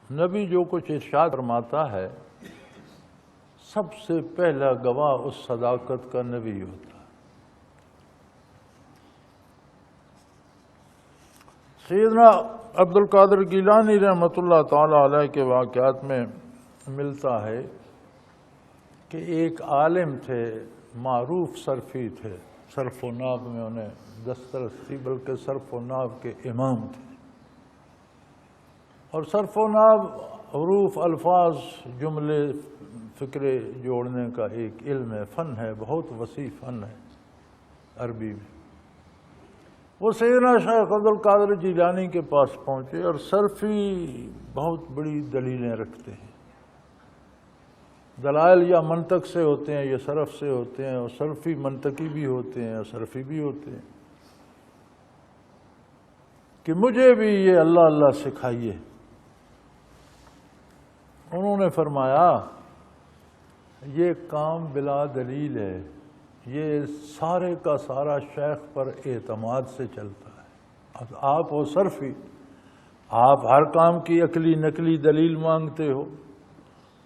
نبی جو کچھ ارشاد فرماتا ہے سب سے پہلا گواہ اس صداقت کا نبی ہوتا ہے۔ سیدنا عبد القادر گیلانی رحمۃ اللہ تعالی علیہ کے واقعات میں ملتا ہے کہ ایک عالم تھے، معروف صرفی تھے، صرف و نحو میں انہیں دسترس تھی، بلکہ صرف و نحو کے امام تھے، اور صرف و نحو حروف، الفاظ، جملے، فکرے جوڑنے کا ایک علم ہے، فن ہے، بہت وسیع فن ہے عربی میں۔ وہ سیدنا شیخ عبد القادر جیلانی کے پاس پہنچے، اور صرفی بہت بڑی دلیلیں رکھتے ہیں، دلائل یا منطق سے ہوتے ہیں یا صرف سے ہوتے ہیں، اور صرفی منطقی بھی ہوتے ہیں اور صرفی بھی ہوتے ہیں، کہ مجھے بھی یہ اللہ اللہ سکھائیے۔ انہوں نے فرمایا یہ کام بلا دلیل ہے، یہ سارے کا سارا شیخ پر اعتماد سے چلتا ہے۔ اب آپ ہو صرفی، آپ ہر کام کی عقلی نقلی دلیل مانگتے ہو،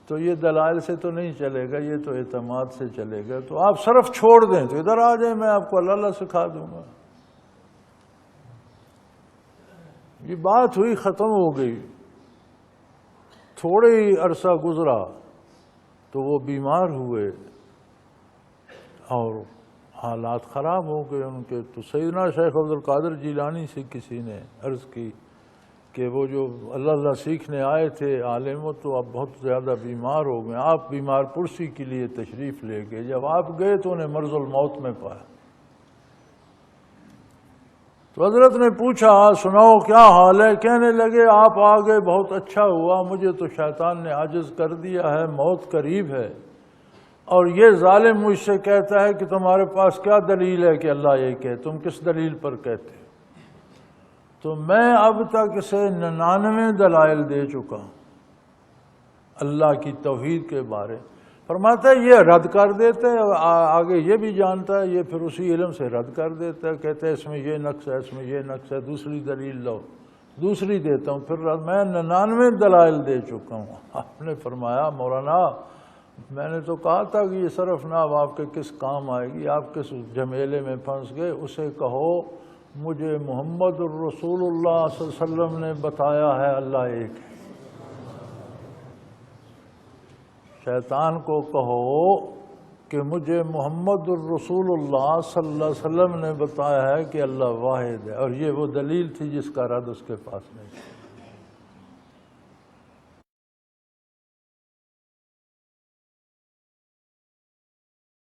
تو یہ دلائل سے تو نہیں چلے گا، یہ تو اعتماد سے چلے گا، تو آپ صرف چھوڑ دیں تو ادھر آ جائیں، میں آپ کو اللہ اللہ سکھا دوں گا۔ یہ بات ہوئی، ختم ہو گئی۔ تھوڑے ہی عرصہ گزرا تو وہ بیمار ہوئے اور حالات خراب ہو گئے ان کے۔ تو سیدنا شیخ عبد القادر جیلانی سے کسی نے عرض کی کہ وہ جو اللہ اللہ سیکھنے آئے تھے عالم، وہ تو اب بہت زیادہ بیمار ہو گئے، آپ بیمار پرسی کے لیے تشریف لے گئے۔ جب آپ گئے تو انہیں مرض الموت میں پایا۔ تو حضرت نے پوچھا سناؤ کیا حال ہے؟ کہنے لگے آپ آ گئے، بہت اچھا ہوا، مجھے تو شیطان نے عاجز کر دیا ہے، موت قریب ہے، اور یہ ظالم مجھ سے کہتا ہے کہ تمہارے پاس کیا دلیل ہے کہ اللہ ایک ہے، تم کس دلیل پر کہتے؟ تو میں اب تک اسے 99 دلائل دے چکا ہوں اللہ کی توحید کے بارے۔ فرماتا ہے یہ رد کر دیتا ہے، اور آگے یہ بھی جانتا ہے، یہ پھر اسی علم سے رد کر دیتا ہے، کہتا ہے اس میں یہ نقص ہے، اس میں یہ نقص ہے، دوسری دلیل لو، دوسری دیتا ہوں، پھر میں 99 دلائل دے چکا ہوں۔ آپ نے فرمایا مولانا میں نے تو کہا تھا کہ یہ صرف نحو آپ کے کس کام آئے گی، آپ کس جھمیلے میں پھنس گئے، اسے کہو مجھے محمد الرسول اللہ صلی اللہ علیہ وسلم نے بتایا ہے اللہ ایک ہے۔ شیطان کو کہو کہ مجھے محمد الرسول اللہ صلی اللہ علیہ وسلم نے بتایا ہے کہ اللہ واحد ہے، اور یہ وہ دلیل تھی جس کا رد اس کے پاس نہیں تھا۔